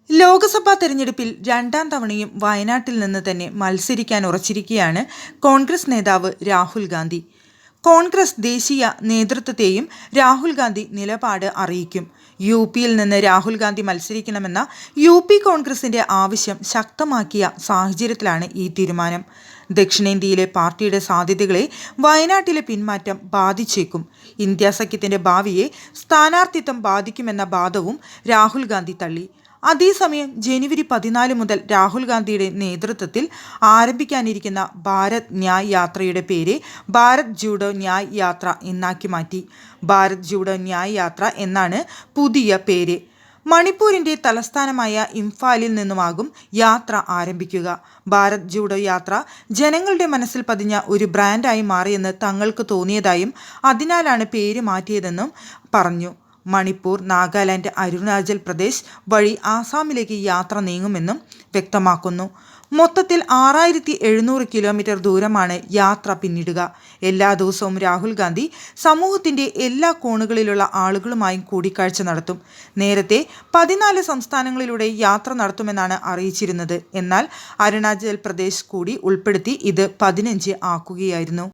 ലോക്സഭാ തെരഞ്ഞെടുപ്പിൽ രണ്ടാം തവണയും വയനാട്ടിൽ നിന്ന് തന്നെ മത്സരിക്കാൻ ഉറച്ചിരിക്കുകയാണ് കോൺഗ്രസ് നേതാവ് രാഹുൽ ഗാന്ധി. കോൺഗ്രസ് ദേശീയ നേതൃത്വത്തെയും രാഹുൽ ഗാന്ധി നിലപാട് അറിയിക്കും. യുപിയിൽ നിന്ന് രാഹുൽ ഗാന്ധി മത്സരിക്കണമെന്ന യുപി കോൺഗ്രസിന്റെ ആവശ്യം ശക്തമാക്കിയ സാഹചര്യത്തിലാണ് ഈ തീരുമാനം. ദക്ഷിണേന്ത്യയിലെ പാർട്ടിയുടെ സാധ്യതകളെ വയനാട്ടിലെ പിന്മാറ്റം ബാധിച്ചേക്കും. ഇന്ത്യ സഖ്യത്തിന്റെ ഭാവിയെ സ്ഥാനാർത്ഥിത്വം ബാധിക്കുമെന്ന വാദവും രാഹുൽ ഗാന്ധി തള്ളി. അതേസമയം ജനുവരി 14 മുതൽ രാഹുൽ ഗാന്ധിയുടെ നേതൃത്വത്തിൽ ആരംഭിക്കാനിരിക്കുന്ന ഭാരത് ന്യായ് യാത്രയുടെ പേര് ഭാരത് ജോഡോ ന്യായ് യാത്ര എന്നാക്കി മാറ്റി. ഭാരത് ജോഡോ ന്യായ് യാത്ര എന്നാണ് പുതിയ പേര്. മണിപ്പൂരിന്റെ തലസ്ഥാനമായ ഇംഫാലിൽ നിന്നുമാകും യാത്ര ആരംഭിക്കുക. ഭാരത് ജോഡോ യാത്ര ജനങ്ങളുടെ മനസ്സിൽ പതിഞ്ഞ ഒരു ബ്രാൻഡായി മാറിയെന്ന് തങ്ങൾക്ക് തോന്നിയതായും അതിനാലാണ് പേര് മാറ്റിയതെന്നും പറഞ്ഞു. മണിപ്പൂർ, നാഗാലാൻഡ്, അരുണാചൽ പ്രദേശ് വഴി ആസാമിലേക്ക് യാത്ര നീങ്ങുമെന്നും വ്യക്തമാക്കുന്നു. മൊത്തത്തിൽ 6700 കിലോമീറ്റർ ദൂരമാണ് യാത്ര പിന്നിടുക. എല്ലാ ദിവസവും രാഹുൽ ഗാന്ധി സമൂഹത്തിന്റെ എല്ലാ കോണുകളിലുള്ള ആളുകളുമായും കൂടിക്കാഴ്ച നടത്തും. നേരത്തെ 14 സംസ്ഥാനങ്ങളിലൂടെ യാത്ര നടത്തുമെന്നാണ് അറിയിച്ചിരുന്നത്. എന്നാൽ അരുണാചൽ പ്രദേശ് കൂടി ഉൾപ്പെടുത്തി ഇത് 15 ആക്കുകയായിരുന്നു.